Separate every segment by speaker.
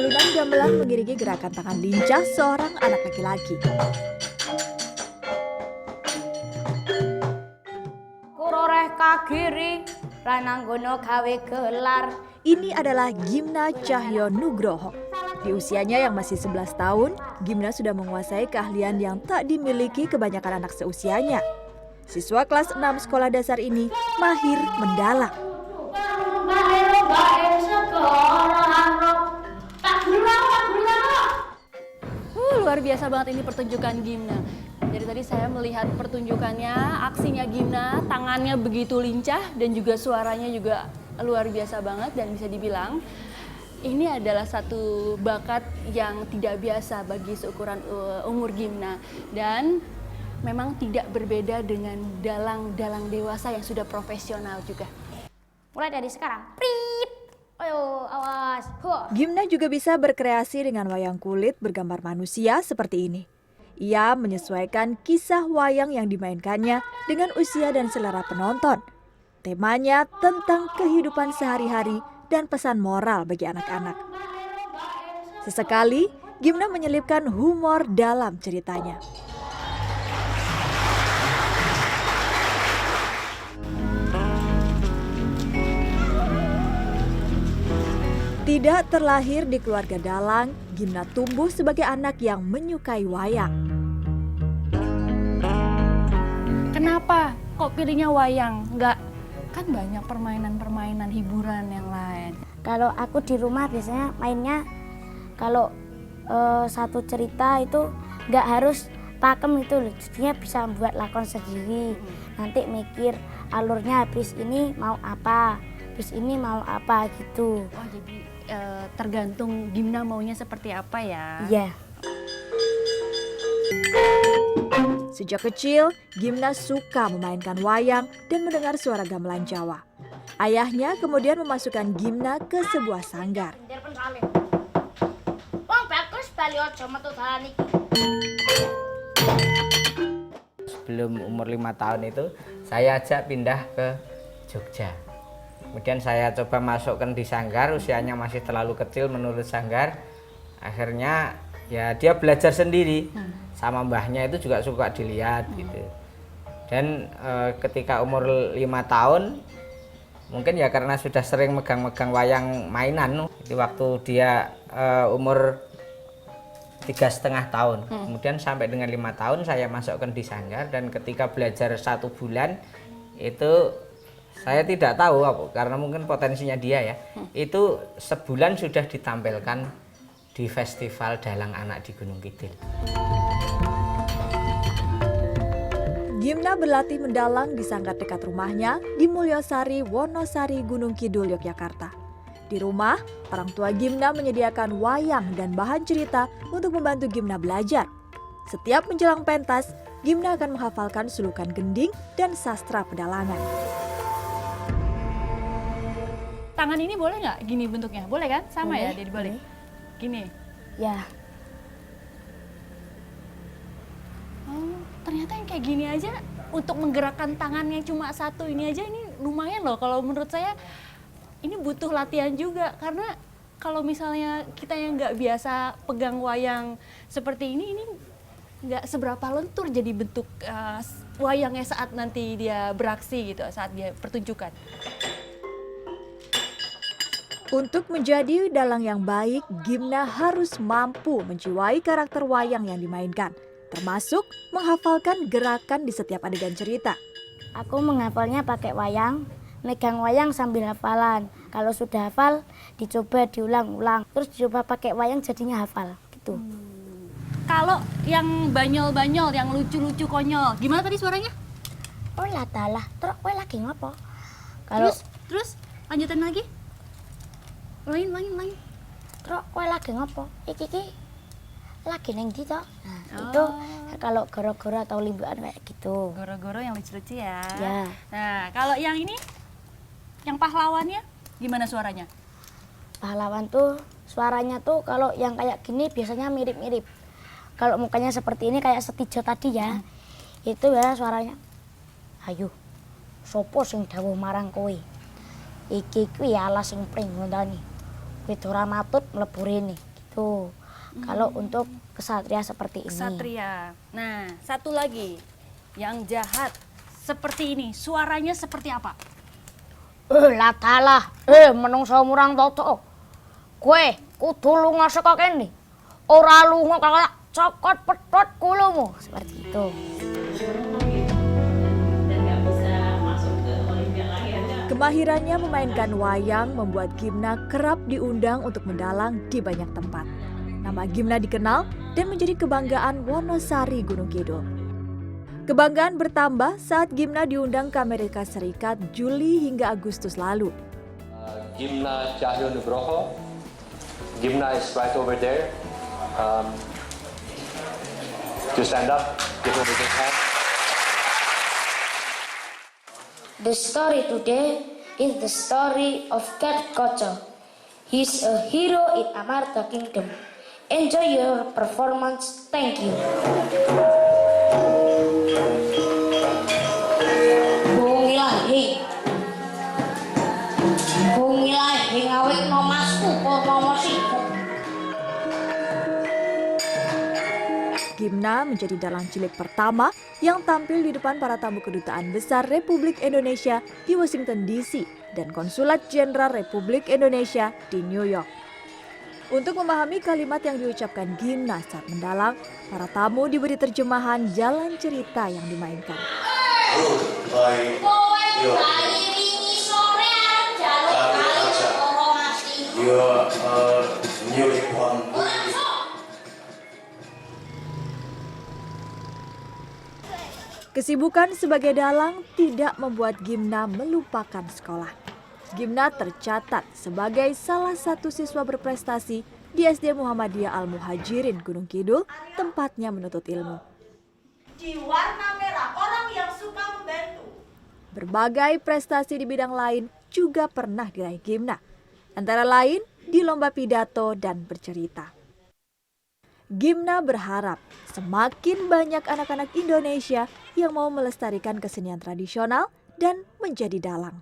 Speaker 1: Alunan gamelan mengiringi gerakan tangan lincah seorang anak laki-laki.
Speaker 2: Kuroreh kagiri rananggono gawe gelar.
Speaker 1: Ini adalah Gimna Cahyo Nugroho. Di usianya yang masih 11 tahun, Gimna sudah menguasai keahlian yang tak dimiliki kebanyakan anak seusianya. Siswa kelas 6 sekolah dasar ini mahir mendalang.
Speaker 3: Luar biasa banget ini pertunjukan Gimna. Dari tadi saya melihat pertunjukannya, aksinya Gimna, tangannya begitu lincah dan juga suaranya juga luar biasa banget, dan bisa dibilang ini adalah satu bakat yang tidak biasa bagi seukuran umur Gimna, dan memang tidak berbeda dengan dalang-dalang dewasa yang sudah profesional juga.
Speaker 2: Mulai dari sekarang. Prip. Ayo, awas. Huh.
Speaker 1: Gimna juga bisa berkreasi dengan wayang kulit bergambar manusia seperti ini. Ia menyesuaikan kisah wayang yang dimainkannya dengan usia dan selera penonton. Temanya tentang kehidupan sehari-hari dan pesan moral bagi anak-anak. Sesekali, Gimna menyelipkan humor dalam ceritanya. Tidak terlahir di keluarga dalang, Gimna tumbuh sebagai anak yang menyukai wayang.
Speaker 3: Kenapa kok pilihnya wayang? Kan banyak permainan-permainan hiburan yang lain.
Speaker 2: Kalau aku di rumah biasanya mainnya kalau satu cerita itu nggak harus pakem itu loh. Jadinya bisa buat lakon sendiri. Nanti mikir alurnya habis ini mau apa, habis ini mau apa gitu.
Speaker 3: Oh, jadi tergantung Gimna maunya seperti apa ya?
Speaker 2: Iya.
Speaker 1: Sejak kecil, Gimna suka memainkan wayang dan mendengar suara gamelan Jawa. Ayahnya kemudian memasukkan Gimna ke sebuah sanggar.
Speaker 4: Sebelum umur 5 tahun itu, saya ajak pindah ke Jogja. Kemudian saya coba masukkan di sanggar, usianya masih terlalu kecil menurut sanggar. Akhirnya ya dia belajar sendiri. Sama mbahnya itu juga suka dilihat gitu. Dan ketika umur 5 tahun, mungkin ya karena sudah sering megang-megang wayang mainan. Jadi waktu dia umur 3,5 tahun, kemudian sampai dengan 5 tahun saya masukkan di sanggar, dan ketika belajar 1 bulan itu saya tidak tahu karena mungkin potensinya dia ya, itu sebulan sudah ditampilkan di festival dalang anak di Gunung Kidul.
Speaker 1: Gimna berlatih mendalang di sanggar dekat rumahnya di Mulyosari, Wonosari, Gunung Kidul, Yogyakarta. Di rumah, orang tua Gimna menyediakan wayang dan bahan cerita untuk membantu Gimna belajar. Setiap menjelang pentas, Gimna akan menghafalkan sulukan gending dan sastra pedalangan.
Speaker 3: Tangan ini boleh nggak gini bentuknya? Boleh kan? Sama
Speaker 2: Boleh.
Speaker 3: ya, jadi boleh. Gini.
Speaker 2: Ya.
Speaker 3: Oh, ternyata yang kayak gini aja untuk menggerakkan tangannya cuma satu ini aja, ini lumayan loh. Kalau menurut saya ini butuh latihan juga, karena kalau misalnya kita yang nggak biasa pegang wayang seperti ini nggak seberapa lentur jadi bentuk wayangnya saat nanti dia beraksi gitu, saat dia pertunjukan.
Speaker 1: Untuk menjadi dalang yang baik, Gimna harus mampu menjiwai karakter wayang yang dimainkan, termasuk menghafalkan gerakan di setiap adegan cerita.
Speaker 2: Aku menghafalnya pakai wayang, megang wayang sambil hafalan. Kalau sudah hafal, dicoba diulang-ulang. Terus dicoba pakai wayang jadinya hafal gitu.
Speaker 3: Kalau yang banyol-banyol, yang lucu-lucu konyol, gimana tadi suaranya?
Speaker 2: Oh lah dalah, terus kowe lagi ngopo? Kalau
Speaker 3: Terus lanjutin lagi. Lain.
Speaker 2: terus kowe lagi ngopo? Iki lagi neng ndi toh? Nah, itu kalau goro-goro atau limbuan kayak gitu.
Speaker 3: Goro-goro yang lucu-lucu ya.
Speaker 2: Ya.
Speaker 3: Nah, kalau yang ini, yang pahlawannya, gimana suaranya?
Speaker 2: Pahlawan tuh suaranya tuh kalau yang kayak gini biasanya mirip-mirip. Kalau mukanya seperti ini kayak Setijo tadi ya. Itu ya suaranya. Ayo. Sopo sing dawuh marang kowe? Iki kuwi alas sing pring ngontani. Kowe ora matut mlebu rene itu. Kalau untuk kesatria seperti ini.
Speaker 3: Kesatria. Nah, satu lagi yang jahat seperti ini, suaranya seperti apa?
Speaker 2: Latalah, menungso murang toto. Kue kudu lunga saka kene. Ora lunga kakak cokot pedhot kulumu. Seperti itu.
Speaker 1: Kemahirannya memainkan wayang membuat Gimna kerap diundang untuk mendalang di banyak tempat. Nama Gimna dikenal dan menjadi kebanggaan Wonosari Gunung Kidul. Kebanggaan bertambah saat Gimna diundang ke Amerika Serikat Juli hingga Agustus lalu.
Speaker 5: Gimna Cahyo Nugroho. Gimna is right over there. To stand up, give him a big hand.
Speaker 2: The story today is the story of Cat Kocho. He's a hero in Amarta Kingdom. Enjoy your performance. Thank you. Bungilahi. Bungilahi ngawik nomasku purnomo sibuk.
Speaker 1: Gimna menjadi dalang cilik pertama yang tampil di depan para tamu kedutaan besar Republik Indonesia di Washington DC dan Konsulat Jenderal Republik Indonesia di New York. Untuk memahami kalimat yang diucapkan Gimna saat mendalang, para tamu diberi terjemahan jalan cerita yang dimainkan. Kesibukan sebagai dalang tidak membuat Gimna melupakan sekolah. Gimna tercatat sebagai salah satu siswa berprestasi di SD Muhammadiyah Al-Muhajirin Gunung Kidul, tempatnya menuntut ilmu.
Speaker 6: Di warna merah, orang yang suka membantu.
Speaker 1: Berbagai prestasi di bidang lain juga pernah diraih Gimna, antara lain di lomba pidato dan bercerita. Gimna berharap semakin banyak anak-anak Indonesia yang mau melestarikan kesenian tradisional dan menjadi dalang.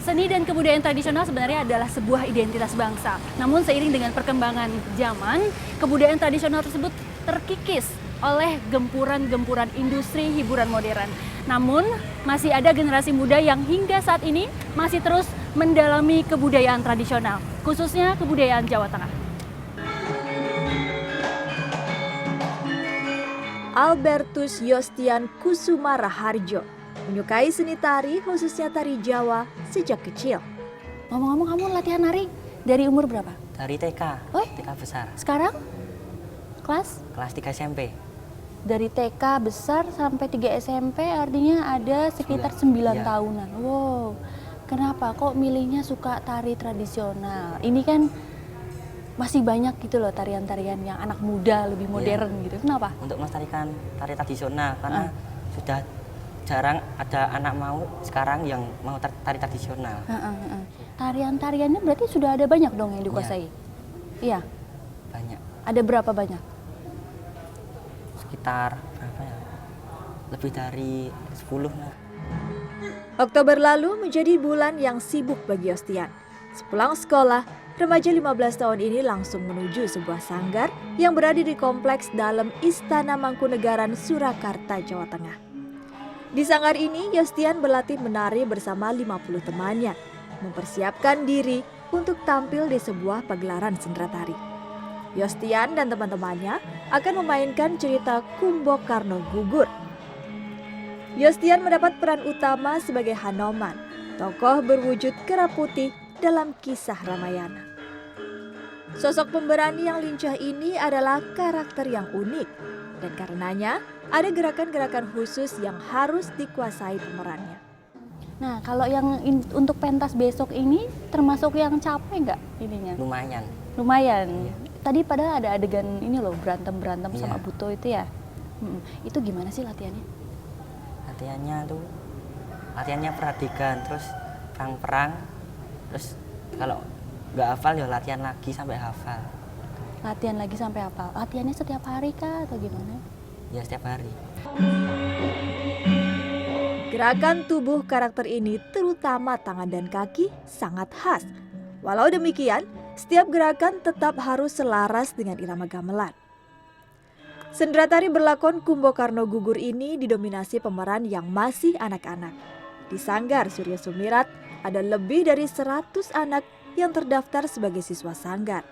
Speaker 3: Seni dan kebudayaan tradisional sebenarnya adalah sebuah identitas bangsa. Namun seiring dengan perkembangan zaman, kebudayaan tradisional tersebut terkikis oleh gempuran-gempuran industri hiburan modern. Namun masih ada generasi muda yang hingga saat ini masih terus mendalami kebudayaan tradisional, khususnya kebudayaan Jawa Tengah.
Speaker 1: Albertus Yostian Kusuma Raharjo menyukai seni tari, khususnya tari Jawa, sejak kecil.
Speaker 3: Ngomong-ngomong, kamu latihan nari dari umur berapa?
Speaker 7: Dari TK,
Speaker 3: Oh,
Speaker 7: TK besar,
Speaker 3: sekarang kelas?
Speaker 7: kelas 3 SMP.
Speaker 3: Dari TK besar sampai 3 SMP artinya ada sekitar 9
Speaker 7: Iya.
Speaker 3: tahunan. Wow, kenapa kok milihnya suka tari tradisional? Ini kan masih banyak gitu loh tarian-tarian yang anak muda, lebih modern gitu. Kenapa?
Speaker 7: Untuk melestarikan tari tradisional, karena sudah jarang ada anak mau sekarang yang mau tari tradisional.
Speaker 3: Tarian-tariannya berarti sudah ada banyak dong yang dikuasai? Iya.
Speaker 7: Banyak,
Speaker 3: Ada berapa banyak?
Speaker 7: sekitar berapa ya? Lebih dari 10 lah.
Speaker 1: Oktober lalu menjadi bulan yang sibuk bagi Yostian. Sepulang sekolah, remaja 15 tahun ini langsung menuju sebuah sanggar yang berada di kompleks dalam Istana Mangkunegaran, Surakarta, Jawa Tengah. Di sanggar ini, Yostian berlatih menari bersama 50 temannya, mempersiapkan diri untuk tampil di sebuah pagelaran sendera tari. Yostian dan teman-temannya akan memainkan cerita Kumbo Karno Gugur. Yostian mendapat peran utama sebagai Hanoman, tokoh berwujud kera putih dalam kisah Ramayana. Sosok pemberani yang lincah ini adalah karakter yang unik, dan karenanya ada gerakan-gerakan khusus yang harus dikuasai pemerannya.
Speaker 3: Nah, kalau yang untuk pentas besok ini termasuk yang capek nggak ininya?
Speaker 7: Lumayan.
Speaker 3: Lumayan. Tadi padahal ada adegan ini loh, berantem
Speaker 7: Iya.
Speaker 3: sama Buto itu ya. Itu gimana sih latihannya?
Speaker 7: Latihannya perhatikan, terus perang-perang, terus kalau nggak hafal ya latihan lagi sampai hafal.
Speaker 3: Latihan lagi sampai hafal. Latihannya setiap hari kah atau gimana?
Speaker 7: Ya setiap hari.
Speaker 1: Gerakan tubuh karakter ini, terutama tangan dan kaki, sangat khas. Walau demikian, setiap gerakan tetap harus selaras dengan irama gamelan. Sendera tari berlakon Kumbokarno Gugur ini didominasi pemeran yang masih anak-anak. Di Sanggar Surya Sumirat ada lebih dari 100 anak yang terdaftar sebagai siswa Sanggar.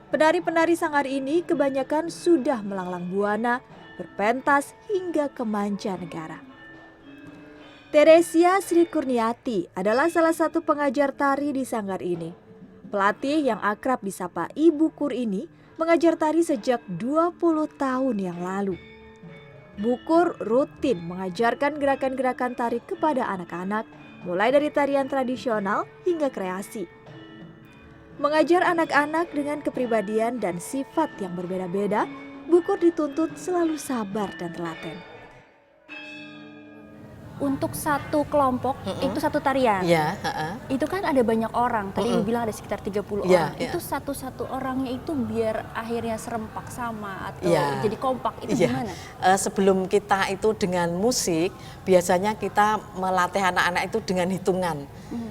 Speaker 1: Penari-penari Sanggar ini kebanyakan sudah melanglang buana, berpentas hingga ke mancanegara. Teresia Sri Kurniati adalah salah satu pengajar tari di Sanggar ini. Pelatih yang akrab disapa Ibu Kur ini mengajar tari sejak 20 tahun yang lalu. Bu Kur rutin mengajarkan gerakan-gerakan tari kepada anak-anak, mulai dari tarian tradisional hingga kreasi. Mengajar anak-anak dengan kepribadian dan sifat yang berbeda-beda, Bu Kur dituntut selalu sabar dan telaten.
Speaker 3: Untuk satu kelompok itu satu tarian.
Speaker 8: Iya,
Speaker 3: Itu kan ada banyak orang. Tadi Ibu bilang ada sekitar 30
Speaker 8: Iya,
Speaker 3: orang.
Speaker 8: iya.
Speaker 3: Itu satu-satu orangnya itu biar akhirnya serempak sama atau
Speaker 8: Iya.
Speaker 3: jadi kompak. Itu
Speaker 8: Iya.
Speaker 3: gimana?
Speaker 8: Sebelum kita itu dengan musik, biasanya kita melatih anak-anak itu dengan hitungan.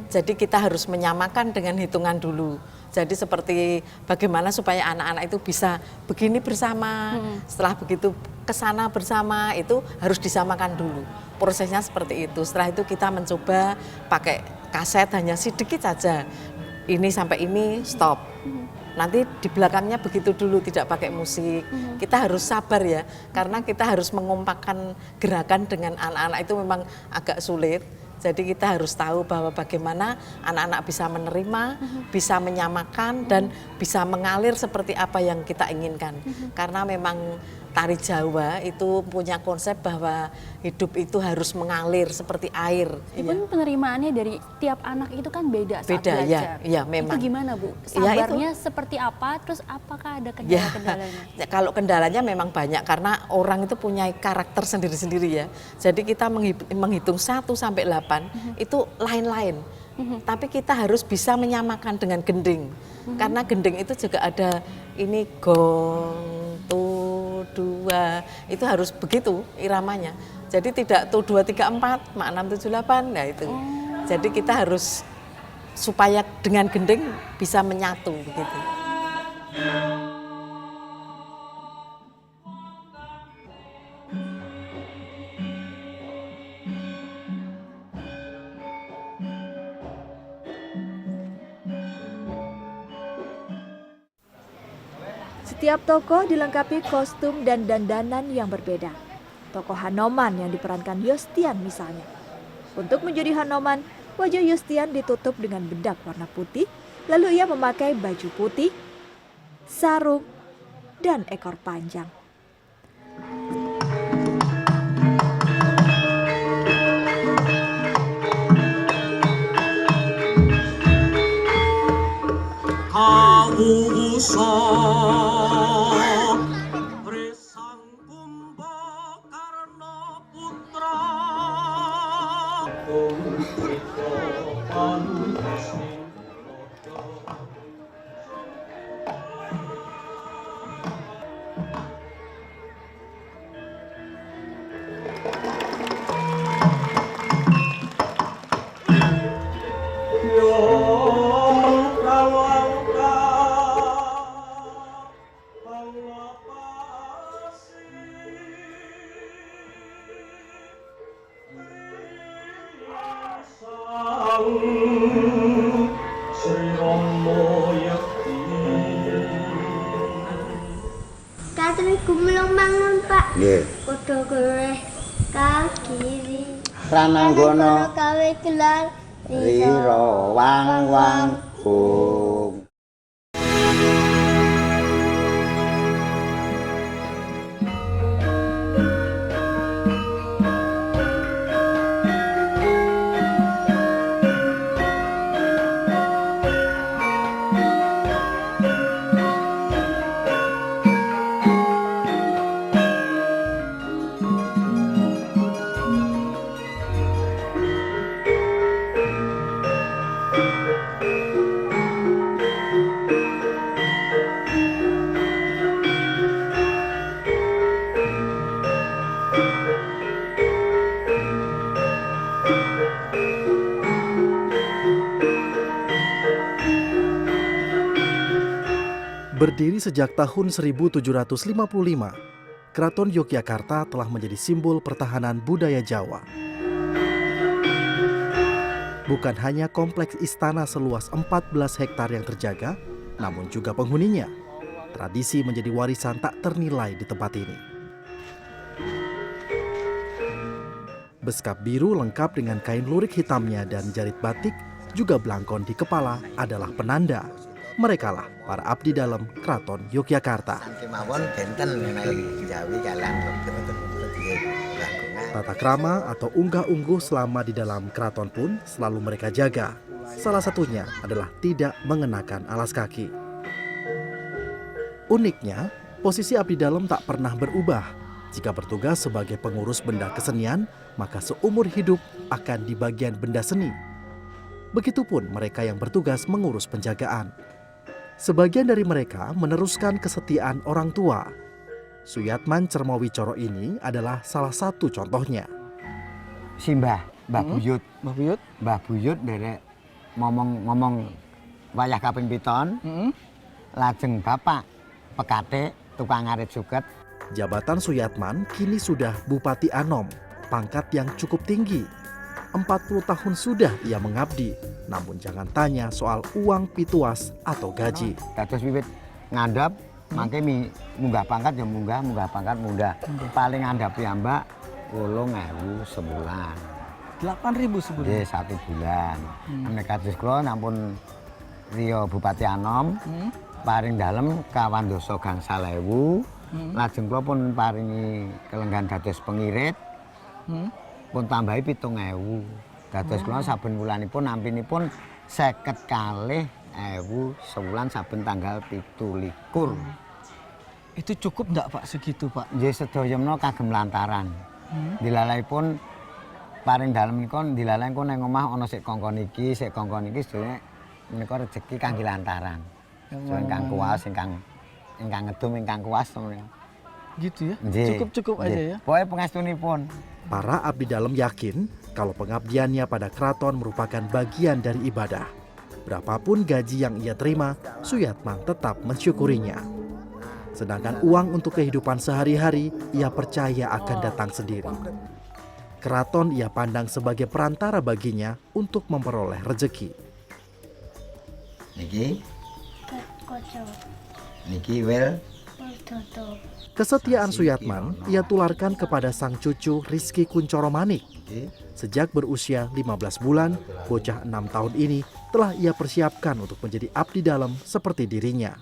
Speaker 8: Jadi kita harus menyamakan dengan hitungan dulu. Jadi seperti bagaimana supaya anak-anak itu bisa begini bersama, setelah begitu kesana bersama, itu harus disamakan dulu. Prosesnya seperti itu. Setelah itu kita mencoba pakai kaset hanya sedikit saja. Ini sampai ini stop. Nanti di belakangnya begitu dulu, tidak pakai musik. Kita harus sabar ya, karena kita harus mengompakkan gerakan dengan anak-anak itu memang agak sulit. Jadi kita harus tahu bahwa bagaimana anak-anak bisa menerima, bisa menyamakan, dan bisa mengalir seperti apa yang kita inginkan. Karena memang tari Jawa itu punya konsep bahwa hidup itu harus mengalir seperti air.
Speaker 3: Meskipun penerimaannya dari tiap anak itu kan beda saat
Speaker 8: Beda,
Speaker 3: belajar.
Speaker 8: ya, memang.
Speaker 3: Itu gimana Bu?
Speaker 8: Ya, itu.
Speaker 3: Sabarnya seperti apa? Terus apakah ada
Speaker 8: Ya,
Speaker 3: kendala-kendalanya?
Speaker 8: kalau kendalanya memang banyak karena orang itu punya karakter sendiri-sendiri ya. Jadi kita menghitung 1 sampai 8 itu lain-lain. Tapi kita harus bisa menyamakan dengan gending. Karena gending itu juga ada ini gong, tu, 2, itu harus begitu iramanya. Jadi tidak tu 2 3 4, mak 6 7 8, nah itu. Jadi kita harus supaya dengan gending bisa menyatu begitu.
Speaker 1: Setiap tokoh dilengkapi kostum dan dandanan yang berbeda. Tokoh Hanoman yang diperankan Yostian misalnya. Untuk menjadi Hanoman, wajah Yostian ditutup dengan bedak warna putih, lalu ia memakai baju putih, sarung, dan ekor panjang.
Speaker 9: Katri gumulung bangun Pak.
Speaker 10: Nggih.
Speaker 9: Kudu goleh kaki.
Speaker 10: Prananggono
Speaker 9: Kawe gelar
Speaker 10: rira wang-wang gung.
Speaker 11: Berdiri sejak tahun 1755, Keraton Yogyakarta telah menjadi simbol pertahanan budaya Jawa. Bukan hanya kompleks istana seluas 14 hektar yang terjaga, namun juga penghuninya. Tradisi menjadi warisan tak ternilai di tempat ini. Beskap biru lengkap dengan kain lurik hitamnya dan jarit batik, juga belangkon di kepala adalah penanda. Merekalah para abdi dalam Keraton Yogyakarta. Tata krama atau unggah-ungguh selama di dalam keraton pun selalu mereka jaga. Salah satunya adalah tidak mengenakan alas kaki. Uniknya, posisi abdi dalam tak pernah berubah. Jika bertugas sebagai pengurus benda kesenian, maka seumur hidup akan di bagian benda seni. Begitupun mereka yang bertugas mengurus penjagaan. Sebagian dari mereka meneruskan kesetiaan orang tua. Suyatman Cermowicoro ini adalah salah satu contohnya.
Speaker 10: Si Mbah Buyut. Mbah Buyut dari ngomong wayah kaping 7. Lajeng bapak pekate tukang ngarit suket.
Speaker 11: Jabatan Suyatman kini sudah Bupati Anom, pangkat yang cukup tinggi. 40 tahun sudah ia mengabdi, namun jangan tanya soal uang pituas atau gaji.
Speaker 10: Dados wiwit ngandhap, mangke munggah pangkat ya munggah pangkat munggah. Paling ngandhap piyambak 8.000 sebulan.
Speaker 12: 8.000 sebulan?
Speaker 10: Nggih, 1 bulan. Nek kados kula nampun Rio Bupati Anom, paring dalem kawandoso gangsal ewu. Lajeng kula pun paringi kelenggan dados pengirit. Pun tambahi 7.000. Dados kula saben wulanipun nampinipun 50.000 sebulan saben tanggal 17.
Speaker 12: Itu cukup enggak Pak segitu Pak?
Speaker 10: Nggih sedaya menawa kagem lantaran. Dilalaipun paring dalem niku dilalai engko nang omah ana sik kongkon iki sedaya menika rejeki kangge lantaran. Ingkang kuwas ingkang ngedum ingkang kuwas
Speaker 12: gitu ya? Cukup-cukup aja ya?
Speaker 10: Pokoke pangestunipun.
Speaker 11: Para abdi dalam yakin kalau pengabdiannya pada keraton merupakan bagian dari ibadah. Berapapun gaji yang ia terima, Suyatman tetap mensyukurinya. Sedangkan uang untuk kehidupan sehari-hari, ia percaya akan datang sendiri. Keraton ia pandang sebagai perantara baginya untuk memperoleh rezeki.
Speaker 10: Niki wel.
Speaker 11: Kesetiaan Suyatman ia tularkan kepada sang cucu Rizky Kuncoro Manik. Sejak berusia 15 bulan, bocah 6 tahun ini telah ia persiapkan untuk menjadi abdi dalam seperti dirinya.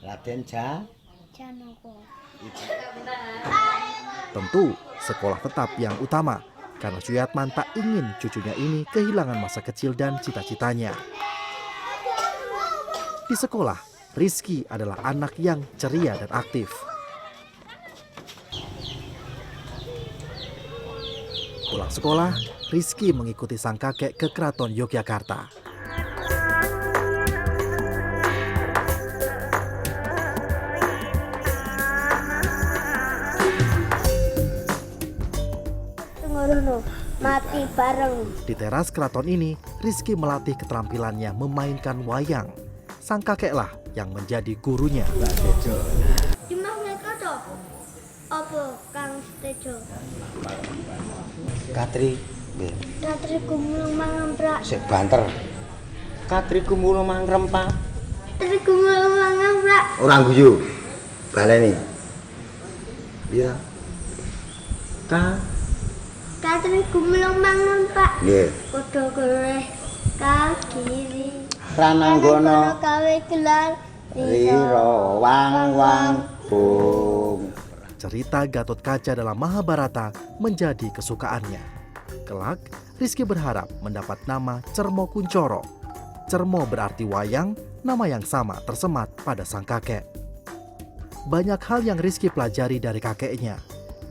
Speaker 11: Tentu, sekolah tetap yang utama, karena Suyatman tak ingin cucunya ini kehilangan masa kecil dan cita-citanya. Di sekolah, Rizky adalah anak yang ceria dan aktif. Pulang sekolah, Rizky mengikuti sang kakek ke Keraton Yogyakarta.
Speaker 9: Mati bareng.
Speaker 11: Di teras keraton ini, Rizky melatih keterampilannya memainkan wayang. Sang kakeklah yang menjadi gurunya.
Speaker 9: Dimah mereka toh? Apa Kang Stejo?
Speaker 10: Katri.
Speaker 9: Katri kumulung mangamprak.
Speaker 10: Sik banter. Katri kumulung mangrempak.
Speaker 9: Katri kumulung mangamprak.
Speaker 10: Orang guyu. Baleni. Iya.
Speaker 9: Katri kumulung mangamprak.
Speaker 10: Nggih.
Speaker 9: Kodho goleh kagiri.
Speaker 10: Prananggono
Speaker 9: kawe gelar
Speaker 10: riro wang bung.
Speaker 11: Cerita Gatot Kaca dalam Mahabharata menjadi kesukaannya. Kelak, Rizky berharap mendapat nama Cermo Kuncoro. Cermo berarti wayang, nama yang sama tersemat pada sang kakek. Banyak hal yang Rizky pelajari dari kakeknya.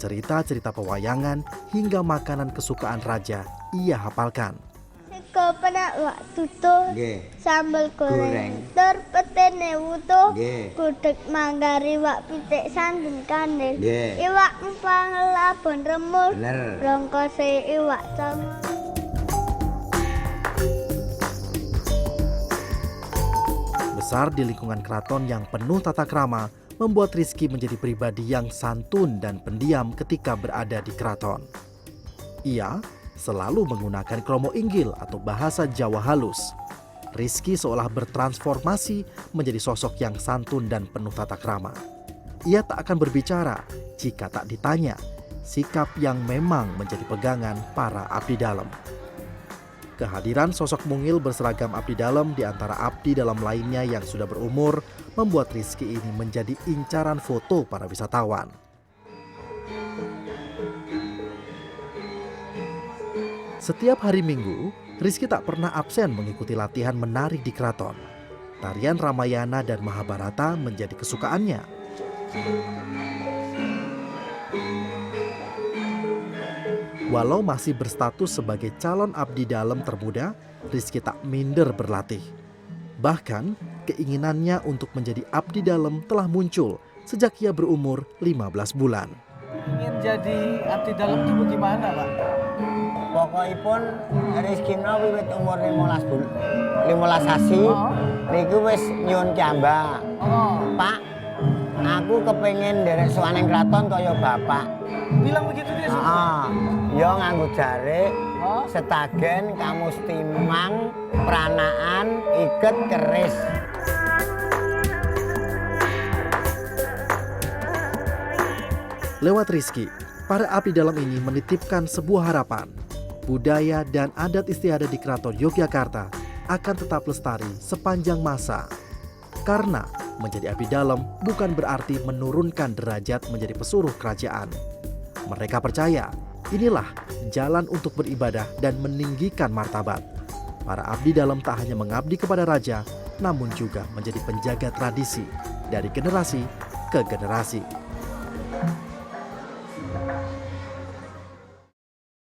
Speaker 11: Cerita-cerita pewayangan hingga makanan kesukaan raja ia hapalkan.
Speaker 9: Sego penak waktu tuh, sambal goreng, tur petene wutuh, gudeg manggari wak pitik sandun kandel, iwak empang labon remul, rongkose iwak sama.
Speaker 11: Besar di lingkungan keraton yang penuh tata krama membuat Rizky menjadi pribadi yang santun dan pendiam ketika berada di keraton. Ia selalu menggunakan kromo inggil atau bahasa Jawa halus. Rizky seolah bertransformasi menjadi sosok yang santun dan penuh tata krama. Ia tak akan berbicara jika tak ditanya, sikap yang memang menjadi pegangan para abdi dalam. Kehadiran sosok mungil berseragam abdi dalam di antara abdi dalam lainnya yang sudah berumur membuat Rizky ini menjadi incaran foto para wisatawan. Setiap hari Minggu, Rizky tak pernah absen mengikuti latihan menari di keraton. Tarian Ramayana dan Mahabharata menjadi kesukaannya. Walau masih berstatus sebagai calon abdi dalam termuda, Rizky tak minder berlatih. Bahkan, keinginannya untuk menjadi abdi dalam telah muncul sejak ia berumur 15 bulan.
Speaker 12: Ingin jadi abdi dalam itu bagaimana, Pak?
Speaker 10: Pokokipun Rizky wiwit umur 15 sasi, niku wis nyuwun kiambak. Pak, aku kepengen nderek sowaning kraton kaya bapak.
Speaker 12: Bilang begitu dia sih.
Speaker 10: Ya nganggo jarik, setagen kamustimang, pranaan, iket keris.
Speaker 11: Lewat Rizky, para abdi dalam ini menitipkan sebuah harapan. Budaya dan adat istiadat di Keraton Yogyakarta akan tetap lestari sepanjang masa. Karena menjadi abdi dalam bukan berarti menurunkan derajat menjadi pesuruh kerajaan. Mereka percaya inilah jalan untuk beribadah dan meninggikan martabat. Para abdi dalam tak hanya mengabdi kepada raja, namun juga menjadi penjaga tradisi dari generasi ke generasi.